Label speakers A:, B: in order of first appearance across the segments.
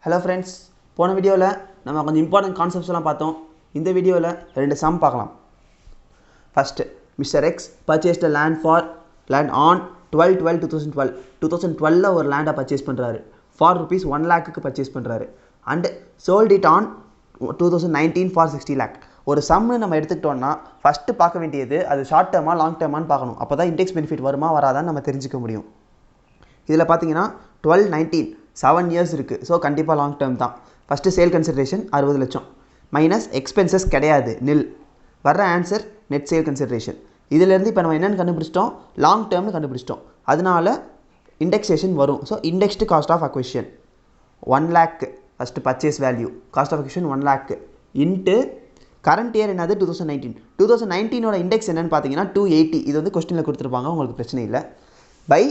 A: Hello friends, போன வீடியோல நம்ம கொஞ்சம் இம்பார்ட்டன்ட் கான்செப்ட்ஸ் எல்லாம் பார்த்தோம். இந்த வீடியோல ரெண்டு சம் பார்க்கலாம். First, Mr. X purchased a land on 12/12/2012. 2012ல ஒரு லேண்டை பர்ச்சேஸ் பண்றாரு. for rupees 1 lakhக்கு பர்ச்சேஸ் பண்றாரு and sold it on 2019 for 60 lakh. ஒரு சம் நம்ம எடுத்துக்கிட்டோம்னா ஃபர்ஸ்ட் பார்க்க வேண்டியது அது ஷார்ட் டர்மா லாங் டர்மான்னு பார்க்கணும். அப்பதான் இண்டெக்ஸ் பெனிஃபிட் வருமா வராதான்னு நம்ம தெரிஞ்சுக்க முடியும். இதில் பார்த்தீங்கன்னா 12-19 7 years இருக்குது. ஸோ கண்டிப்பாக லாங் டேர்ம் தான். ஃபஸ்ட்டு சேல் கன்சிடரேஷன் 60 லட்சம் மைனஸ் எக்ஸ்பென்சஸ் கிடையாது, நில். வர்ற ஆன்சர் நெட் சேல் கன்சிடரேஷன். இதிலேருந்து இப்போ நம்ம என்னென்னு கண்டுபிடிச்சிட்டோம், லாங் டேர்ம்னு கண்டுபிடிச்சிட்டோம். அதனால இண்டெக்ஸேஷன் வரும். So indexed cost of acquisition 1 lakh first purchase value, cost of acquisition 1 lakh into current year என்னது 2019. இண்டெக்ஸ் என்னன்னு பார்த்தீங்கன்னா 280. இது வந்து கொஸ்டினில் கொடுத்துருப்பாங்க, உங்களுக்கு பிரச்சனை இல்லை. பை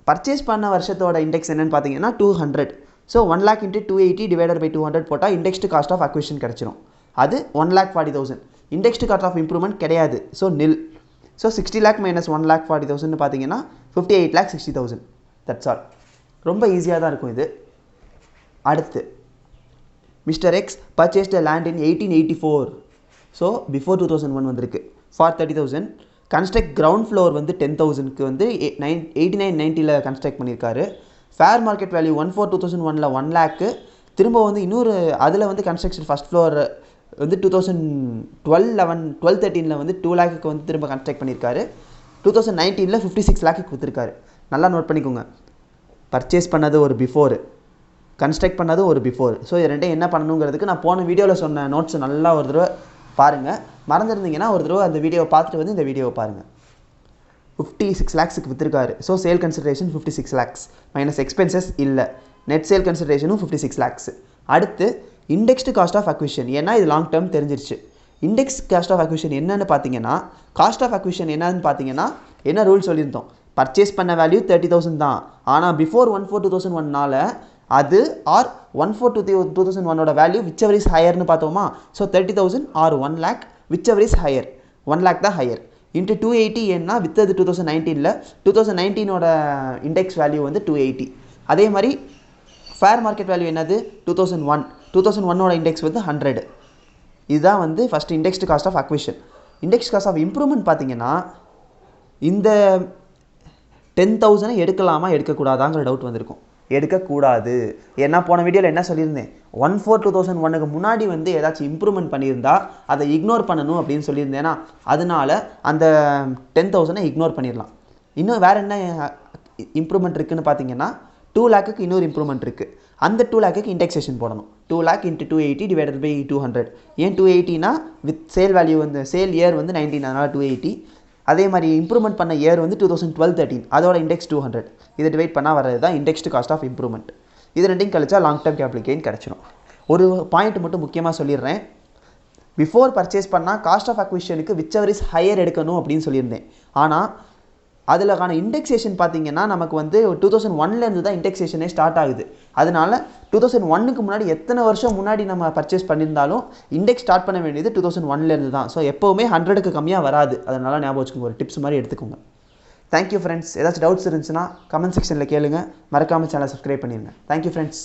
A: பர்ச்சேஸ் பண்ண வருஷத்தோட இண்டெக்ஸ் என்னன்னு பார்த்தீங்கன்னா 200. So 1 lakh into 280 divided by 200 போட்டால் இண்டெக்ஸ்டு காஸ்ட் ஆஃப் அக்விசிஷன் கிடச்சிரும். அது 1,40,000. இண்டெக்ஸ்டு காஸ்ட் ஆஃப் இம்ப்ரூவ்மெண்ட் கிடையாது, so nil. So 60 lakh minus 1,40,000 பார்த்தீங்கன்னா 58,60,000. That's all. ரொம்ப ஈஸியாக தான் இருக்கும் இது. அடுத்து mister X purchased a land in 1884. So before 2001 வந்திருக்கு. ஃபார் 30,000. கன்ஸ்ட்ரக்ட் கிரவுண்ட் ஃப்ளோர் வந்து 10,000க்கு வந்து 89-90ல் கன்ஸ்ட்ரக்ட் பண்ணியிருக்காரு. ஃபேர் மார்க்கெட் வேல்யூ 1/4/2001ல் 1 lakh. திரும்ப வந்து இன்னொரு அதில் வந்து கன்ஸ்ட்ரக்ஷன் ஃபஸ்ட் ஃப்ளோர் வந்து 2012-13ல் வந்து 2 lakhக்கு வந்து திரும்ப கன்ஸ்ட்ரக்ட் பண்ணியிருக்காரு. 2019ல் 56 lakhக்கு கொடுத்துருக்காரு. நல்லா நோட் பண்ணிக்கோங்க. பர்ச்சேஸ் பண்ணது ஒரு பிஃபோர், கன்ஸ்ட்ரக்ட் பண்ணது ஒரு பிஃபோர். ஸோ இது ரெண்டையும் என்ன பண்ணணுங்கிறதுக்கு நான் போன வீடியோவில் சொன்ன நோட்ஸ் நல்லா ஒரு தடவை பாருங்கள். மறந்துருந்தீங்கன்னா ஒரு தடவை அந்த வீடியோவை பார்த்துட்டு வந்து இந்த வீடியோவை பாருங்கள். 56 lakhக்கு விற்றுருக்காரு. So sale consideration 56 lakhs minus expenses இல்லை. நெட் சேல் கன்சிடரேஷனும் 56 lakhs. அடுத்து இண்டெக்ஸ்டு காஸ்ட் ஆஃப் அக்விஷன். ஏன்னா இது லாங் டேர்ம் தெரிஞ்சிருச்சு. இண்டெக்ஸ் காஸ்ட் ஆஃப் அக்விஷன் என்னன்னு பார்த்தீங்கன்னா, காஸ்ட் ஆஃப் அக்விஷன் என்னன்னு பார்த்தீங்கன்னா என்ன ரூல் சொல்லியிருந்தோம், பர்ச்சேஸ் பண்ண வேல்யூ 30,000 தான். ஆனால் பிஃபோர் 1/4/2001னால அது or 1/4/2001 value whichever is ஹையர்னு பார்த்தோமா. So 30,000 or 1 lakh whichever is higher, 1 lakh தான் ஹையர். இன்ட்டு 280 ஏன்னா வித்தது 2019ல் 2019 இண்டெக்ஸ் வேல்யூ வந்து 280. அதே மாதிரி ஃபேர் மார்க்கெட் வேல்யூ என்னது 2001 இண்டெக்ஸ் வந்து 100. இதுதான் வந்து first indexed cost of acquisition. Index cost of improvement பார்த்தீங்கன்னா இந்த 10,000 எடுக்கலாமா எடுக்கக்கூடாதாங்கிற டவுட் வந்திருக்கும். எடுக்கக்கூடாது. ஏன்னா போன வீடியோவில் என்ன சொல்லியிருந்தேன், 1/4/2001க்கு முன்னாடி வந்து ஏதாச்சும் இம்ப்ரூவ்மெண்ட் பண்ணியிருந்தா அதை இக்னோர் பண்ணணும் அப்படின்னு சொல்லியிருந்தேன்னா, அதனால அந்த 10,000 இக்னோர் பண்ணிடலாம். இன்னும் வேறு என்ன இம்ப்ரூவ்மெண்ட் இருக்குதுன்னு பார்த்தீங்கன்னா 2 lakhக்கு இன்னொரு இம்ப்ரூவ்மெண்ட் இருக்குது. அந்த 2 lakhக்கு இண்டெக்ஸேஷன் போடணும். 2 lakh இன்ட்டு 280 டிவைடட் பை 200. ஏன் 280னா வித் சேல் வேல்யூ வந்து சேல் இயர் வந்து 19, அதனால் 280. அதே மாதிரி இம்ப்ரூவ்மெண்ட் பண்ண இயர் வந்து 2012-13, அதோட இண்டெக்ஸ் 200. இதை டிவைட் பண்ணால் வர்றது தான் இண்டெக்ஸ்டு காஸ்ட் ஆஃப் இம்ப்ரூவ்மெண்ட். இது ரெண்டையும் கழிச்சா லாங் டேர்ம் கேபிட்டல் கெயின் கிடச்சிடும். ஒரு பாயிண்ட் மட்டும் முக்கியமாக சொல்லிடுறேன். பிஃபோர் பர்ச்சேஸ் பண்ணால் காஸ்ட் ஆஃப் அக்விஷனுக்கு விச் எவர் இஸ் ஹையர் எடுக்கணும் அப்படின்னு சொல்லியிருந்தேன். ஆனால் அதில்கான இண்டெக்ஸேஷன் பார்த்தீங்கன்னா நமக்கு வந்து 2001லேருந்து தான் இண்டெக்ஸேஷனே ஸ்டார்ட் ஆகுது. அதனால 2001க்கு முன்னாடி எத்தனை வருஷம் முன்னாடி நம்ம பர்ச்சேஸ் பண்ணியிருந்தாலும் இண்டெக்ஸ் ஸ்டார்ட் பண்ண வேண்டியது 2001லேருந்து தான். ஸோ எப்போவுமே 100க்கு கம்மியாக வராது. அதனால் ஞாபகம் வச்சுக்கோங்க, ஒரு டிப்ஸ் மாதிரி எடுத்துக்கோங்க. Thank you friends. ஏதாச்சும் டவுட்ஸ் இருந்துச்சுன்னா கமெண்ட் செக்ஷனில் கேளுங்க. மறக்காமல் சேனலை சப்ஸ்கிரைப் பண்ணிடுங்க. Thank you friends.